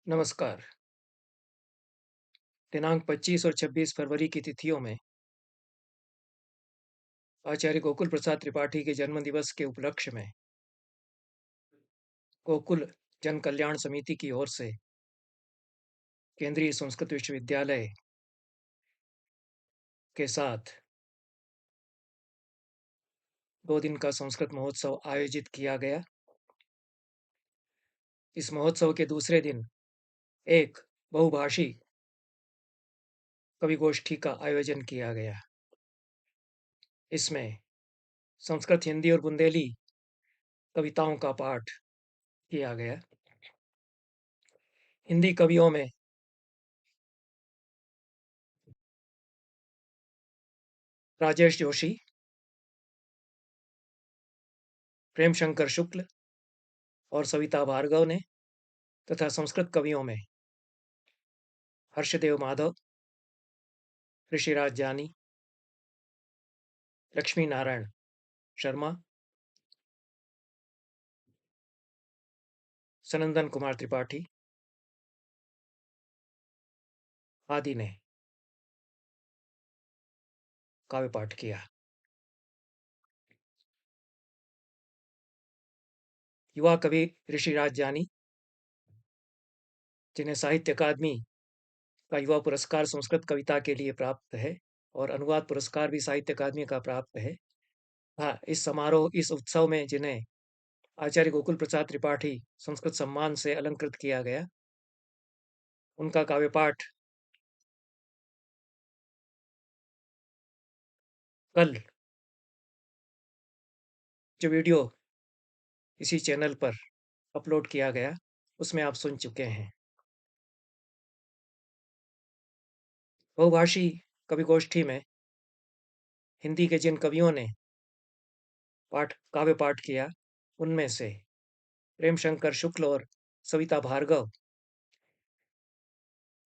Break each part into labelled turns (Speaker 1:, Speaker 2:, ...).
Speaker 1: नमस्कार। दिनांक 25 और 26 फरवरी की तिथियों में आचार्य गोकुल प्रसाद त्रिपाठी के जन्मदिवस के उपलक्ष्य में गोकुल जन कल्याण समिति की ओर से केंद्रीय संस्कृत विश्वविद्यालय के साथ 2 दिन का संस्कृत महोत्सव आयोजित किया गया। इस महोत्सव के दूसरे दिन एक बहुभाषी कवि गोष्ठी का आयोजन किया गया। इसमें संस्कृत, हिंदी और बुंदेली कविताओं का पाठ किया गया। हिंदी कवियों में राजेश जोशी, प्रेम शंकर शुक्ल और सविता भार्गव ने, तथा संस्कृत कवियों में हर्षदेव माधव, ऋषिराज जानी, लक्ष्मी नारायण शर्मा, सनंदन कुमार त्रिपाठी आदि ने काव्य पाठ किया। युवा कवि ऋषिराज जानी, जिन्हें साहित्य अकादमी का युवा पुरस्कार संस्कृत कविता के लिए प्राप्त है और अनुवाद पुरस्कार भी साहित्य अकादमी का प्राप्त है, इस उत्सव में जिन्हें आचार्य गोकुल प्रसाद त्रिपाठी संस्कृत सम्मान से अलंकृत किया गया, उनका काव्य पाठ कल जो वीडियो इसी चैनल पर अपलोड किया गया उसमें आप सुन चुके हैं। बहुभाषी कवि गोष्ठी में हिंदी के जिन कवियों ने काव्य पाठ किया, उनमें से प्रेम शंकर शुक्ल और सविता भार्गव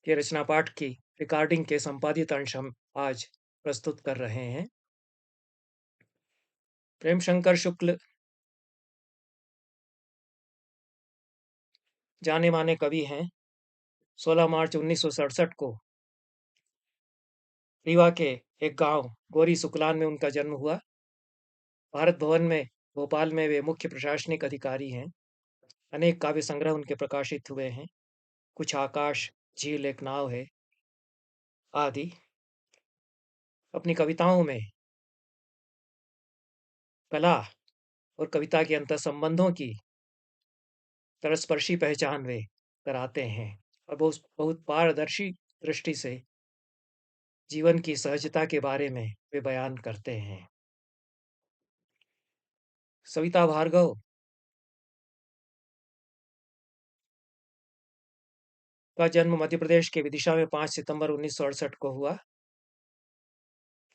Speaker 1: के रचना पाठ की रिकॉर्डिंग के संपादित अंश हम आज प्रस्तुत कर रहे हैं। प्रेम शंकर शुक्ल जाने माने कवि हैं। 16 मार्च 1967 को रीवा के एक गांव गोरी सुकलान में उनका जन्म हुआ। भारत भवन में भोपाल में वे मुख्य प्रशासनिक अधिकारी हैं। अनेक काव्य संग्रह उनके प्रकाशित हुए हैं। कुछ आकाश, झील एक नाव है आदि। अपनी कविताओं में कला और कविता के अंतर संबंधों की तरस्पर्शी पहचान वे कराते हैं और बहुत बहुत पारदर्शी दृष्टि से जीवन की सहजता के बारे में वे बयान करते हैं। सविता भार्गव का जन्म मध्य प्रदेश के विदिशा में 5 सितंबर 1968 को हुआ।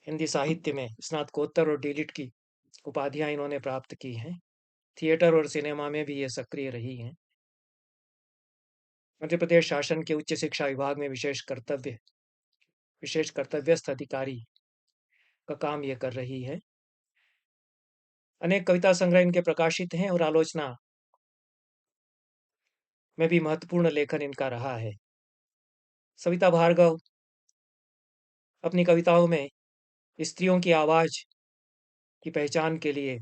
Speaker 1: हिंदी साहित्य में स्नातकोत्तर और डीलिट की उपाधियां इन्होंने प्राप्त की हैं। थिएटर और सिनेमा में भी ये सक्रिय रही हैं। मध्य प्रदेश शासन के उच्च शिक्षा विभाग में विशेष कर्तव्यस्थ अधिकारी का काम ये कर रही है। अनेक कविता संग्रह इनके प्रकाशित हैं और आलोचना में भी महत्वपूर्ण लेखन इनका रहा है। सविता भार्गव अपनी कविताओं में स्त्रियों की आवाज की पहचान के लिए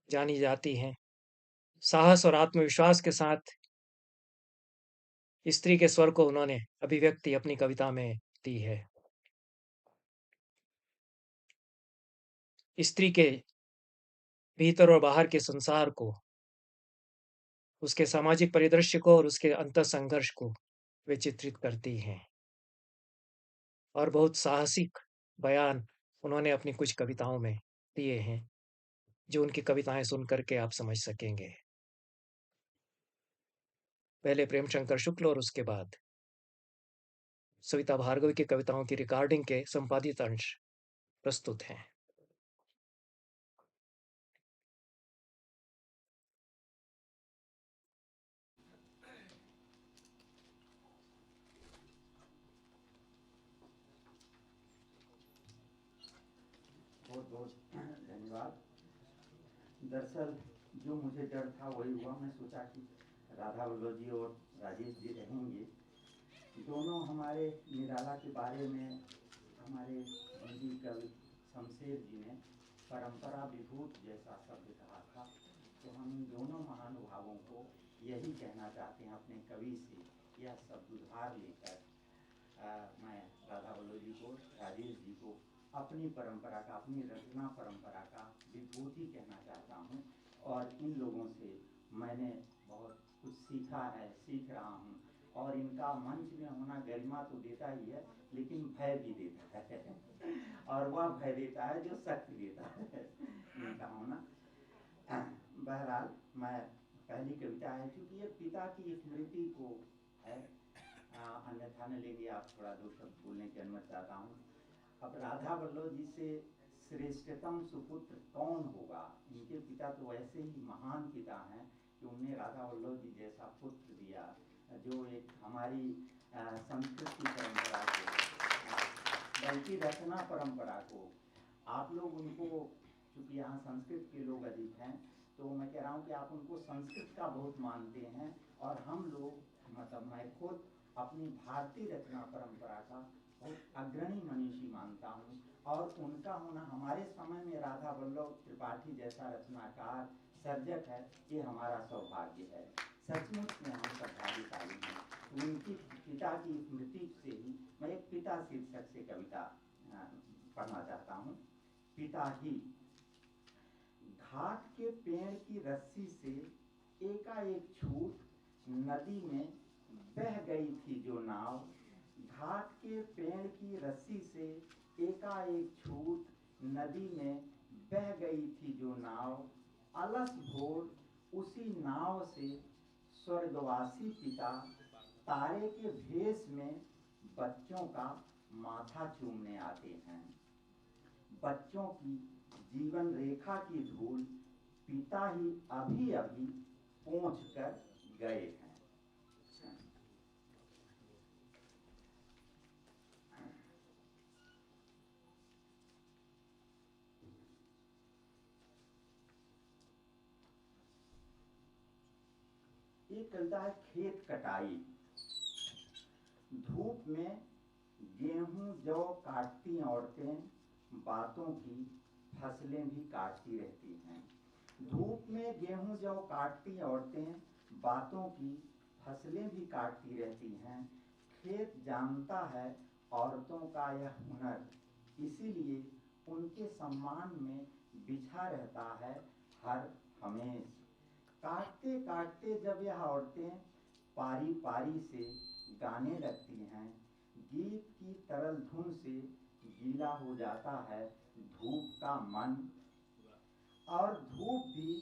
Speaker 1: जानी जाती हैं। साहस और आत्मविश्वास के साथ स्त्री के स्वर को उन्होंने अभिव्यक्ति अपनी कविता में दी है। स्त्री के भीतर और बाहर के संसार को, उसके सामाजिक परिदृश्य को और उसके अंतर संघर्ष को वे चित्रित करती हैं और बहुत साहसिक बयान उन्होंने अपनी कुछ कविताओं में दिए हैं, जो उनकी कविताएं सुन करके आप समझ सकेंगे। पहले प्रेम शंकर शुक्ल और उसके बाद सविता भार्गव की कविताओं की रिकॉर्डिंग के संपादित अंश प्रस्तुत हैं।
Speaker 2: बहुत बहुत धन्यवाद। दरअसल जो मुझे डर था वही हुआ। मैं सोचा कि राधा वल्लभ जी और राजेश जी रहेंगे। दोनों हमारे निराला के बारे में हमारे हिंदी कवि शमशेर जी ने परंपरा विभूत जैसा शब्द कहा था। तो हम इन दोनों महानुभावों को यही कहना चाहते हैं अपने कवि से, यह शब्द उधार लेकर मैं राधा वल्लभ जी को, राजेश जी को अपनी परंपरा का, अपनी रचना परंपरा का विभूति कहना चाहता हूँ। और इन लोगों से मैंने बहुत कुछ सीखा है, सीख रहा हूँ। और इनका मंच में होना गरिमा तो देता ही है, लेकिन भय भी देता है और वह भय देता है जो शक्ति देता है इनका होना। बहरहाल, मैं पहली कविता है, क्योंकि ये पिता की स्मृति को है, अन्यथा न लेंगे आप, थोड़ा दो शब्द बोलने की अनुमति चाहता हूँ। अब राधा वल्लभ जी से श्रेष्ठतम सुपुत्र कौन होगा। इनके पिता तो वैसे ही महान पिता हैं कि उन्हें राधा वल्लभ जी जैसा पुत्र दिया, जो एक हमारी संस्कृत की परंपरा को, बल्कि रचना परंपरा को, आप लोग उनको, चूँकि यहाँ संस्कृत के लोग अधिक हैं, तो मैं कह रहा हूँ कि आप उनको संस्कृत का बहुत मानते हैं, और हम लोग, मतलब मैं खुद अपनी भारतीय रचना परंपरा का बहुत अग्रणी मनीषी मानता हूँ। और उनका होना हमारे समय में राधा वल्लभ त्रिपाठी जैसा रचनाकार, सर्जक है, ये हमारा सौभाग्य है। सचमुच में हम सब भाग्यशाली हैं। उनकी पिता की स्मृति से ही मैं एक पिता शीर्षक से कविता पढ़ना चाहता हूँ। पिता ही। घाट के पेड़ की रस्सी से एकाएक छूट नदी में बह गई थी जो नाव। घाट के पेड़ की रस्सी से एकाएक छूट नदी में बह गई थी जो नाव। अलस भोर उसी नाव से स्वर्गवासी पिता तारे के भेष में बच्चों का माथा चूमने आते हैं। बच्चों की जीवन रेखा की धूल पिता ही अभी अभी पोंछ कर गए हैं। एक कविता है खेत कटाई। धूप में गेहूं जौ काटती औरतें बातों की फसलें भी काटती रहती हैं। धूप में गेहूं जौ काटती औरतें बातों की फसलें भी काटती रहती हैं। खेत जानता है औरतों का यह हुनर, इसीलिए उनके सम्मान में बिछा रहता है हर हमेश। काटते काटते जब यह औरतें पारी पारी से गाने लगती हैं, गीत की तरल धुन से गीला हो जाता है धूप का मन। और धूप भी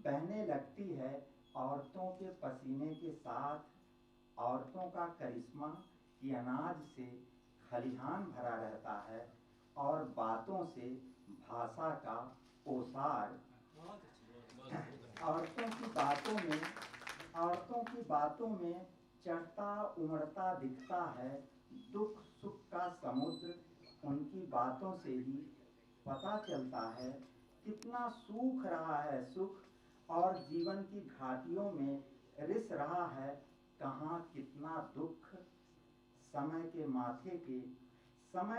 Speaker 2: बहने लगती है औरतों के पसीने के साथ। औरतों का करिश्मा कि अनाज से खलिहान भरा रहता है, और बातों से भाषा का ओसार। औरतों की बातों में चढ़ता उमड़ता दिखता है दुख सुख का समुद्र। उनकी बातों से ही पता चलता है कितना सूख रहा है सुख, और जीवन की घाटियों में रिस रहा है कहाँ कितना दुख। समय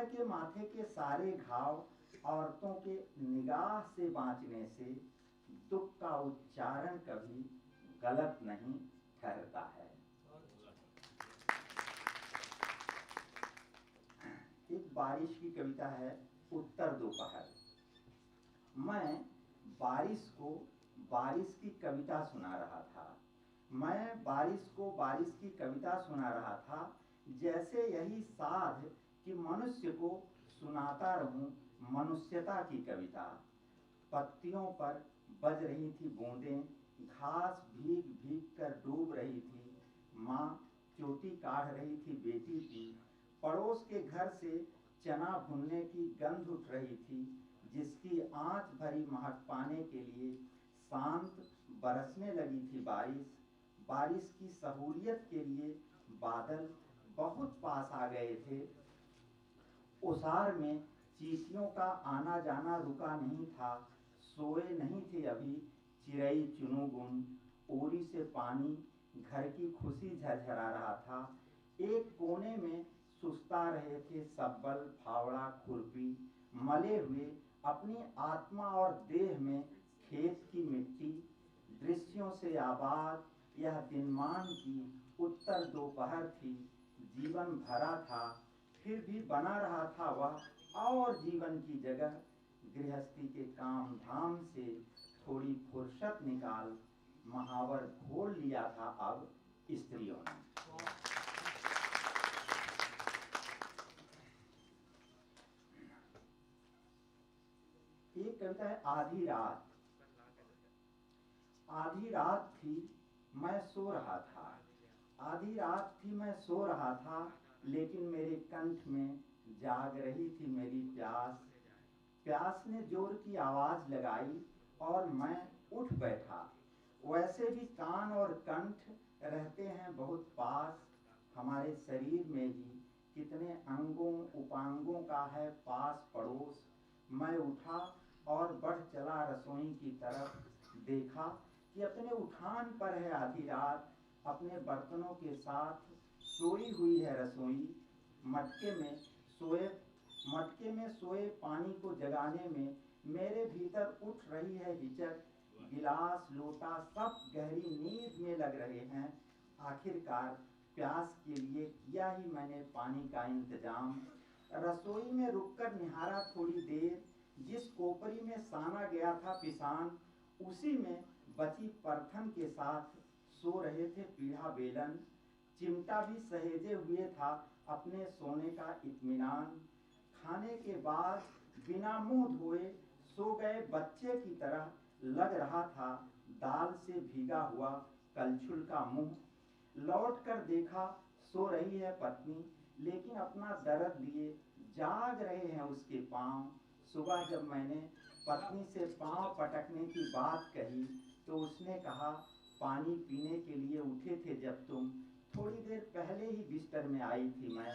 Speaker 2: के माथे के सारे घाव औरतों के निगाह से बाँचने से दुख का उच्चारण कभी गलत नहीं ठहरता है। एक बारिश की कविता है, उत्तर दोपहर। मैं बारिश को बारिश की कविता सुना रहा था। मैं बारिश को बारिश की कविता सुना रहा था, जैसे यही साध कि मनुष्य को सुनाता रहूं मनुष्यता की कविता। पत्तियों पर बज रही थी बूंदें, घास भीग भीग कर डूब रही थी। माँ चोटी काढ़ रही थी बेटी की। पड़ोस के घर से चना भुनने की गंध उठ रही थी, जिसकी आँच भरी महक पाने के लिए शांत बरसने लगी थी बारिश। बारिश की सहूलियत के लिए बादल बहुत पास आ गए थे। ओसार में चींटियों का आना जाना रुका नहीं था। सोए नहीं थे अभी चिड़ई चुनूगुन। ओरी से पानी घर की खुशी झरझरा रहा था। एक कोने में सुस्ता रहे थे सब्बल, फावड़ा, खुरपी, मले हुए अपनी आत्मा और देह में खेत की मिट्टी। दृश्यों से आबाद यह दिनमान की उत्तर दोपहर थी। जीवन भरा था, फिर भी बना रहा था वह और जीवन की जगह। गृहस्थी के काम धाम से थोड़ी फुर्सत निकाल महावर घोल लिया था अब स्त्रियों ने। एक कविता है आधी रात। आधी रात थी मैं सो रहा था, आधी रात थी मैं सो रहा था, लेकिन मेरे कंठ में जाग रही थी मेरी प्यास। प्यास ने जोर की आवाज लगाई और मैं उठ बैठा। वैसे भी कान और कंठ रहते हैं बहुत पास, हमारे शरीर में ही कितने अंगों उपांगों का है पास पड़ोस। मैं उठा और बढ़ चला रसोई की तरफ। देखा कि अपने उठान पर है आधी रात, अपने बर्तनों के साथ सोई हुई है रसोई। मटके में सोए मटके में सोए पानी को जगाने में मेरे भीतर उठ रही है हिचक। गिलास लोटा सब गहरी नींद में लग रहे हैं। आखिरकार प्यास के लिए किया ही मैंने पानी का इंतजाम। रसोई में रुककर निहारा थोड़ी देर, जिस कोपरी में साना गया था पिसान, उसी में बची परथन के साथ सो रहे थे पीढ़ा बेलन। चिमटा भी सहेजे हुए था अपने सोने का इत्मीनान। खाने के बाद बिना मुंह धोए सो गए बच्चे की तरह, लग रहा था दाल से भीगा हुआ कलछुल का मुंह। लौट कर देखा सो रही है पत्नी, लेकिन अपना दर्द लिए जाग रहे हैं उसके पांव। सुबह जब मैंने पत्नी से पांव पटकने की बात कही तो उसने कहा, पानी पीने के लिए उठे थे जब तुम, थोड़ी देर पहले ही बिस्तर में आई थी मैं।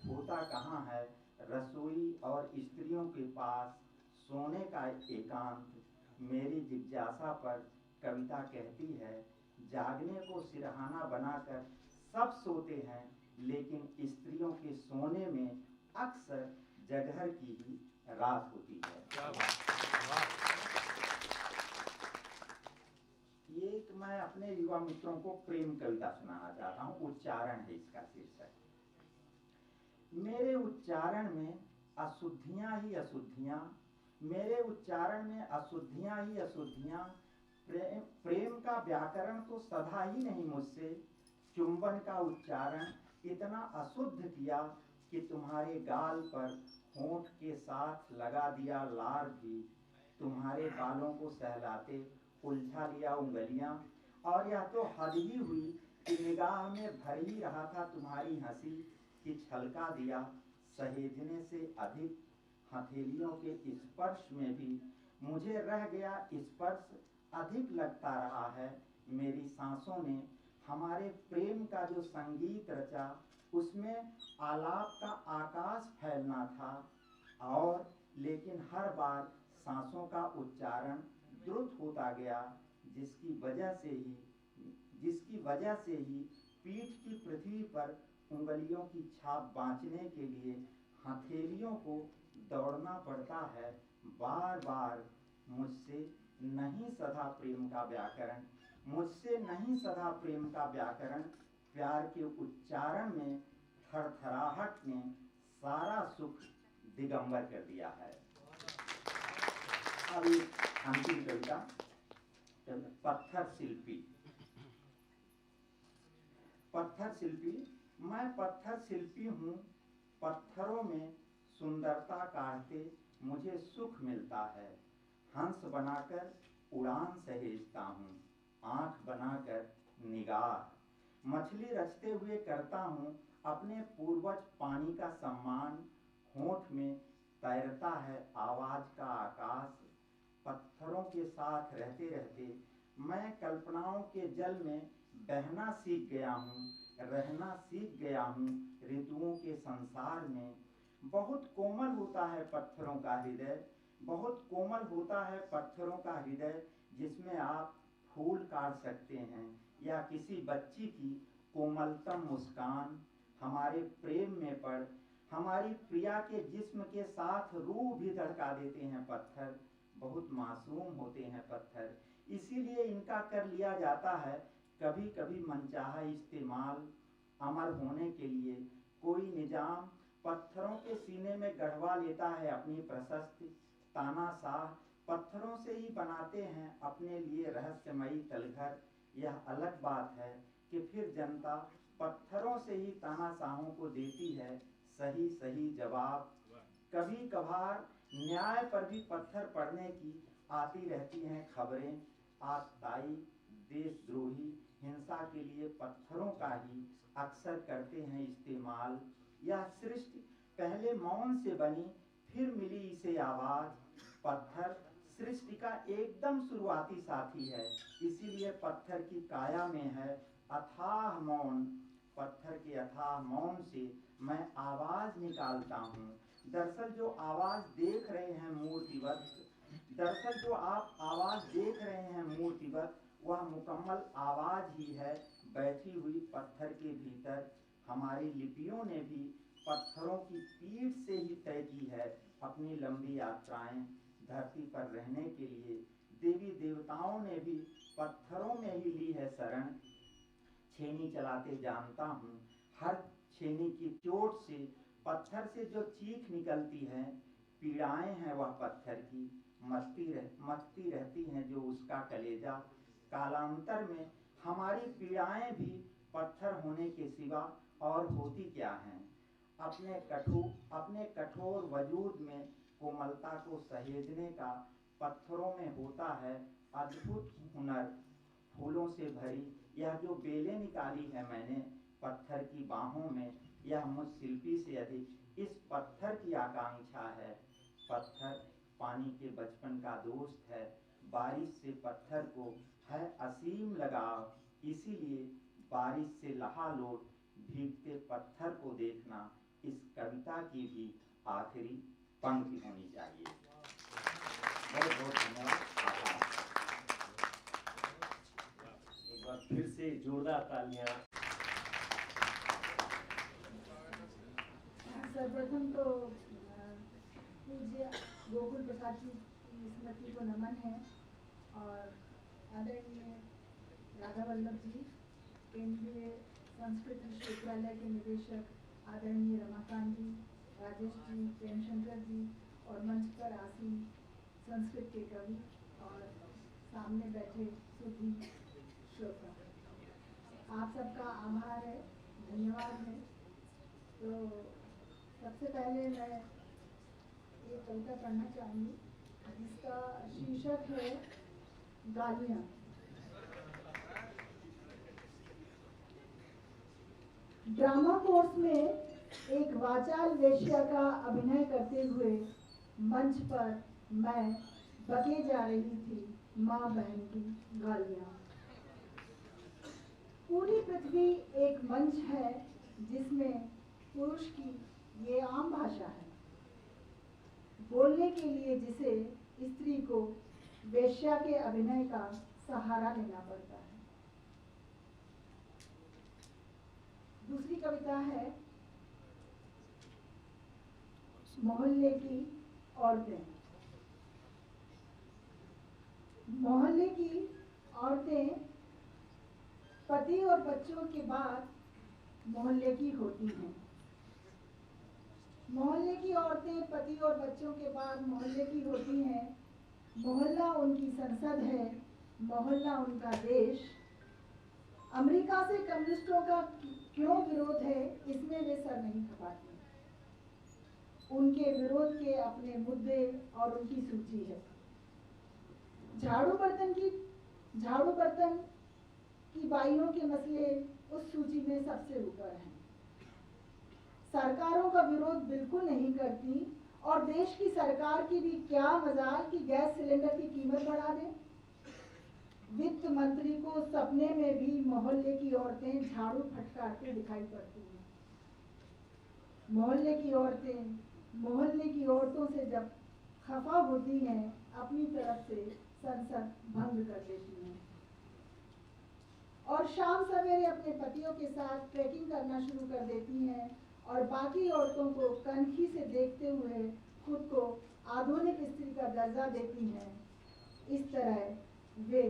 Speaker 2: होता कहाँ है रसोई और स्त्रियों के पास सोने का एकांत। मेरी जिज्ञासा पर कविता कहती है, जागने को सिरहाना बनाकर सब सोते हैं, लेकिन स्त्रियों के सोने में अक्सर जगहर की ही रात होती है। एक मैं अपने युवा मित्रों को प्रेम कविता सुनाना चाहता हूँ। उच्चारण है इसका शीर्षक। मेरे उच्चारण में अशुद्धियां ही अशुद्धियां, मेरे उच्चारण में अशुद्धियां ही अशुद्धियां। प्रेम का व्याकरण तो सधा ही नहीं मुझसे। चुंबन का उच्चारण इतना अशुद्ध किया कि तुम्हारे गाल पर होंठ के साथ लगा दिया लार भी। तुम्हारे बालों को सहलाते उलझा लिया उंगलियां। और यह तो हद ही हुई कि निगाह में भर ही रहा था तुम्हारी हंसी कि छलका दिया सहेजने से अधिक। हथेलियों के स्पर्श में भी मुझे रह गया स्पर्श अधिक लगता रहा है। मेरी सांसों ने हमारे प्रेम का जो संगीत रचा, उसमें आलाप का आकाश फैलना था। और लेकिन हर बार सांसों का उच्चारण द्रुत होता गया, जिसकी वजह से ही पीठ की पृथ्वी पर उंगलियों की छाप बांचने के लिए हथेलियों को दौड़ना पड़ता है बार बार। मुझसे नहीं सधा प्रेम का व्याकरण, मुझसे नहीं सधा प्रेम का व्याकरण। प्यार के उच्चारण में थरथराहट ने सारा सुख दिगंबर कर दिया है। अब अंतिम कविता, पत्थर शिल्पी। पत्थर शिल्पी। मैं पत्थर शिल्पी हूँ, पत्थरों में सुंदरता काढ़ते मुझे सुख मिलता है। हंस बनाकर उड़ान सहेजता हूँ, आंख बनाकर निगाह। मछली रचते हुए करता हूँ अपने पूर्वज पानी का सम्मान। होंठ में तैरता है आवाज का आकाश। पत्थरों के साथ रहते रहते मैं कल्पनाओं के जल में बहना सीख गया हूँ, रहना सीख गया हूँ ऋतुओं के संसार में। बहुत कोमल होता है पत्थरों का हृदय, बहुत कोमल होता है पत्थरों का हृदय, जिसमें आप फूल काट सकते हैं, या किसी बच्ची की कोमलतम मुस्कान हमारे प्रेम में पड़ हमारी प्रिया के जिस्म के साथ रूह भी धड़का देते हैं पत्थर। बहुत मासूम होते हैं पत्थर, इसीलिए इनका कर लिया जाता है कभी कभी मनचाहा इस्तेमाल। अमर होने के लिए कोई निजाम पत्थरों के सीने में गढ़वा लेता है अपनी प्रशस्ति। तानाशाह पत्थरों से ही बनाते हैं अपने लिए रहस्यमयी तलघर। यह अलग बात है कि फिर जनता पत्थरों से ही तानाशाहों को देती है सही सही जवाब। कभी कभार न्याय पर भी पत्थर पड़ने की आती रहती हैं खबरें। आतताई देशद्रोही हिंसा के लिए पत्थरों का ही अक्सर करते हैं इस्तेमाल। यह सृष्टि पहले मौन से बनी, फिर मिली इसे आवाज। पत्थर सृष्टि का एकदम शुरुआती साथी है, इसीलिए पत्थर की काया में है अथाह मौन। पत्थर के अथाह मौन से मैं आवाज निकालता हूँ। दरअसल जो आवाज देख रहे हैं मूर्तिवत, दरअसल जो आप आवाज देख रहे हैं मूर्तिवत, वह मुकम्मल आवाज ही है बैठी हुई पत्थर के भीतर। हमारी लिपियों ने भी पत्थरों की पीठ से ही तय की है अपनी लंबी यात्राएं। धरती पर रहने के लिए देवी देवताओं ने भी पत्थरों में ही ली है शरण। छेनी चलाते जानता हूँ हर छेनी की चोट से पत्थर से जो चीख निकलती है, पीड़ाएं हैं वह पत्थर की, मचती रहती हैं जो उसका कलेजा। कालांतर में हमारी पीड़ाएं भी पत्थर होने के सिवा और होती क्या हैं। अपने कठोर वजूद में कोमलता को सहेजने का पत्थरों में होता है अद्भुत हुनर। फूलों से भरी यह जो बेलें निकाली है मैंने पत्थर की बाहों में, यह मुझ शिल्पी से अधिक इस पत्थर की आकांक्षा है। पत्थर पानी के बचपन का दोस्त है, बारिश से पत्थर को है असीम लगाव। इसीलिए बारिश से लहालोट भीगते पत्थर को देखना इस कविता की भी आखिरी पंक्ति होनी चाहिए। बहुत बहुत धन्यवाद।
Speaker 3: एक बार फिर से जोरदार तालियां।
Speaker 4: सर्वप्रथम तो पूज्य गोकुल प्रसाद जी की स्मृति को नमन है, और आदरणीय राधा वल्लभ जी, केंद्रीय संस्कृत विश्वविद्यालय के निदेशक आदरणीय रमाकांत जी, राजेश जी, प्रेमशंकर जी, और मंच पर आसीन संस्कृत के कवि और सामने बैठे सुधी श्रोता, आप सबका आभार है, धन्यवाद है। तो सबसे पहले मैं ये कविता पढ़ना चाहूँगी जिसका शीर्षक है गालियाँ। ड्रामा कोर्स में एक वाचाल वेश्या का अभिनय करते हुए मंच पर मैं बके जा रही थी माँ बहन की गालियाँ। पूरी पृथ्वी एक मंच है जिसमें पुरुष की ये आम भाषा है, बोलने के लिए जिसे स्त्री को वेश्या के अभिनय का सहारा लेना पड़ता है। दूसरी कविता है मोहल्ले की औरतें। मोहल्ले की औरतें पति और बच्चों के बाद मोहल्ले की होती हैं। मोहल्ले की औरतें पति और बच्चों के बाद मोहल्ले की होती हैं। मोहल्ला उनकी संसद है, मोहल्ला उनका देश। अमेरिका से कम्युनिस्टों का क्यों विरोध है, इसमें वे सर नहीं खपाती। उनके विरोध के अपने मुद्दे और उनकी सूची है। झाड़ू बर्तन की बाइयों के मसले उस सूची में सबसे ऊपर हैं। सरकारों का विरोध बिल्कुल नहीं करती, और देश की सरकार की भी क्या मजाल कि गैस सिलेंडर की कीमत बढ़ा दें। वित्त मंत्री को सपने में भी मोहल्ले की औरतें झाड़ू फटकारते दिखाई पड़ती हैं। मोहल्ले की औरतों से जब खफा होती हैं, अपनी तरफ से संसद भंग कर देती हैं। शाम सवेरे अपने पतियों के साथ ट्रैकिंग करना शुरू कर देती हैं और बाकी औरतों को कनखी से देखते हुए खुद को आधुनिक स्त्री का दर्जा देती हैं। इस तरह वे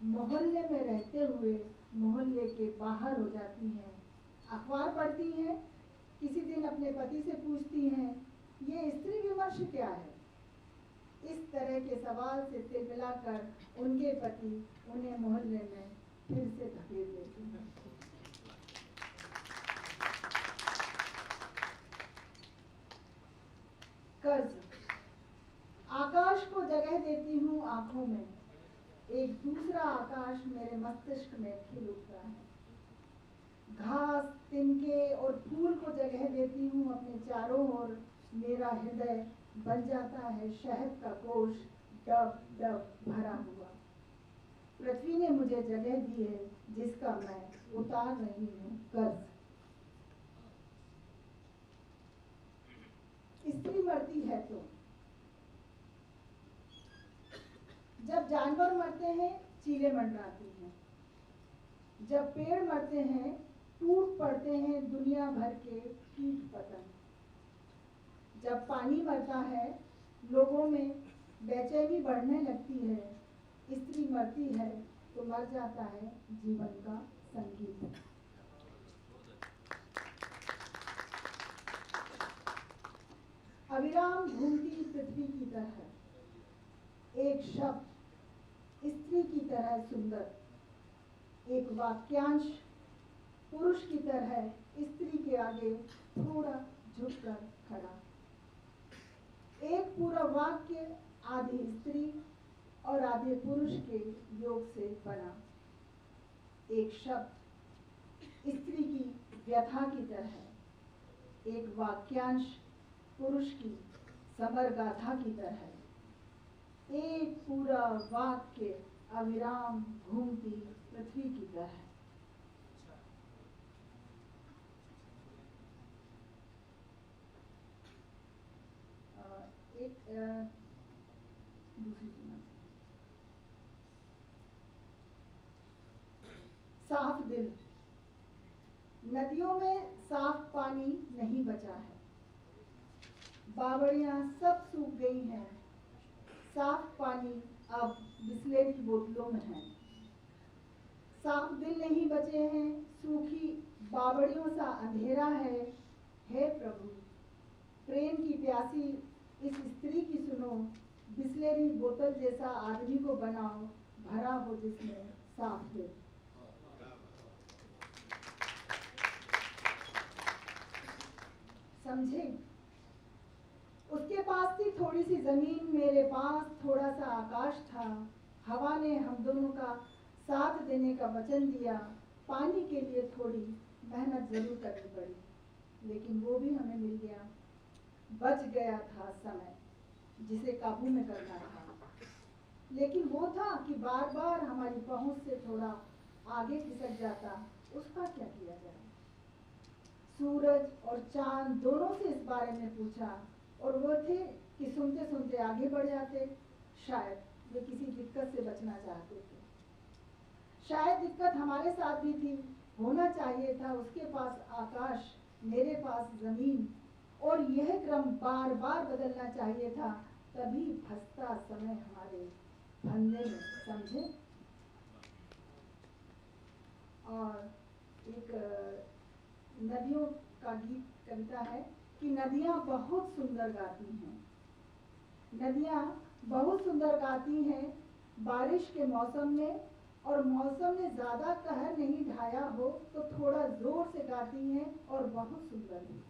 Speaker 4: मोहल्ले में रहते हुए मोहल्ले के बाहर हो जाती हैं। अखबार पढ़ती हैं, किसी दिन अपने पति से पूछती हैं, ये स्त्री विमर्श क्या है? इस तरह के सवाल से तिलमिलाकर उनके पति उन्हें मोहल्ले में फिर से धकेल देते हैं। कर्ज। आकाश को जगह देती हूँ आंखों में, एक दूसरा आकाश मेरे मस्तिष्क में खिल उठता है। घास, तिनके और फूल को जगह देती हूँ अपने चारों ओर, मेरा हृदय बन जाता है शहद का कोश, डब डब भरा हुआ। पृथ्वी ने मुझे जगह दी है जिसका मैं उतार रही हूँ कर्ज। स्त्री मरती है तो जब जानवर मरते हैं चीलें मंडराती हैं, जब पेड़ मरते हैं टूट पड़ते हैं दुनिया भर के कीट पतंग, जब पानी मरता है लोगों में बेचैनी बढ़ने लगती है, स्त्री मरती है तो मर जाता है जीवन का संगीत। अविराम घूमती पृथ्वी की तरह एक शब्द स्त्री की तरह सुंदर, एक वाक्यांश पुरुष की तरह स्त्री के आगे थोड़ा झुककर खड़ा। एक पूरा वाक्य आधी स्त्री और आधे पुरुष के योग से बना। एक शब्द स्त्री की व्यथा की तरह, एक वाक्यांश पुरुष की समर गाथा की तरह, एक पूरा वाक्य अविराम घूमती पृथ्वी की तरह। दूसरी सुना। साफ दिल। नदियों में साफ पानी नहीं बचा है, बावड़ियां सब सूख गई हैं, साफ पानी अब बिस्लेरी बोतलों में है। साफ दिल नहीं बचे हैं, सूखी बावड़ियों सा अंधेरा है। हे प्रभु, प्रेम की प्यासी इस स्त्री की सुनो, बिस्लेरी बोतल जैसा आदमी को बनाओ, भरा हो जिसमें साफ दिल। समझे? उसके पास थी थोड़ी सी जमीन, मेरे पास थोड़ा सा आकाश था। हवा ने हम दोनों का साथ देने का वचन दिया। पानी के लिए थोड़ी मेहनत जरूर करनी पड़ी, लेकिन वो भी हमें मिल गया। बच गया था समय जिसे काबू में करना था, लेकिन वो था कि बार बार हमारी पहुंच से थोड़ा आगे खिसक जाता। उसका क्या किया जाए? सूरज और चांद दोनों से इस बारे में पूछा और वो थे कि सुनते सुनते आगे बढ़ जाते। शायद वे किसी दिक्कत से बचना चाहते थे। शायद दिक्कत हमारे साथ भी थी। होना चाहिए था उसके पास आकाश, मेरे पास जमीन, और यह क्रम बार बार बदलना चाहिए था, तभी फंसता समय हमारे फंदे में। समझे? और एक नदियों का गीत कविता है कि नदियाँ बहुत सुंदर गाती हैं, नदियाँ बहुत सुंदर गाती हैं बारिश के मौसम में, और मौसम ने ज़्यादा कहर नहीं ढाया हो तो थोड़ा जोर से गाती हैं और बहुत सुंदर है।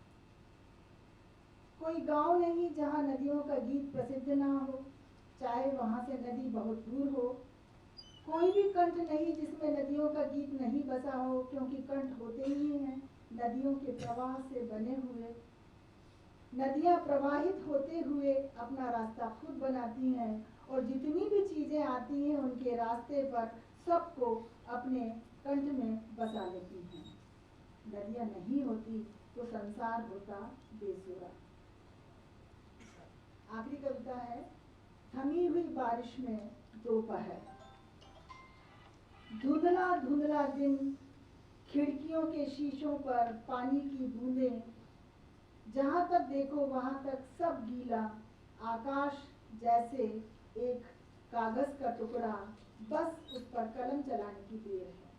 Speaker 4: कोई गांव नहीं जहाँ नदियों का गीत प्रसिद्ध ना हो, चाहे वहाँ से नदी बहुत दूर हो। कोई भी कंठ नहीं जिसमें नदियों का गीत नहीं बसा हो, क्योंकि कंठ होते ही हैं नदियों के प्रवाह से बने हुए। नदियाँ प्रवाहित होते हुए अपना रास्ता खुद बनाती हैं, और जितनी भी चीज़ें आती हैं उनके रास्ते पर सबको अपने कंठ में बसा लेती हैं। नदियाँ नहीं होती तो संसार होता बेसुरा। आखिरी कविता है, थमी हुई बारिश में दोपहर। धुंधला धुंधला दिन खिड़कियों के शीशों पर पानी की बूंदें, जहाँ तक देखो वहाँ तक सब गीला, आकाश जैसे एक कागज का टुकड़ा, बस उस पर कलम चलाने की देर है।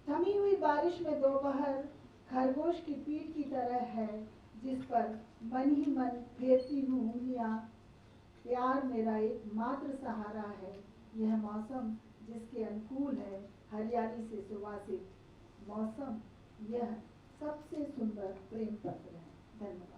Speaker 4: थमी हुई बारिश में दोपहर खरगोश की पीठ की तरह है, जिस पर मन ही मन फेरती हूँ उंगलियाँ। प्यार मेरा एकमात्र सहारा है, यह मौसम जिसके अनुकूल है, हरियाली से सुवासित मौसम। यह सबसे सुंदर प्रेम पत्र है। धन्यवाद।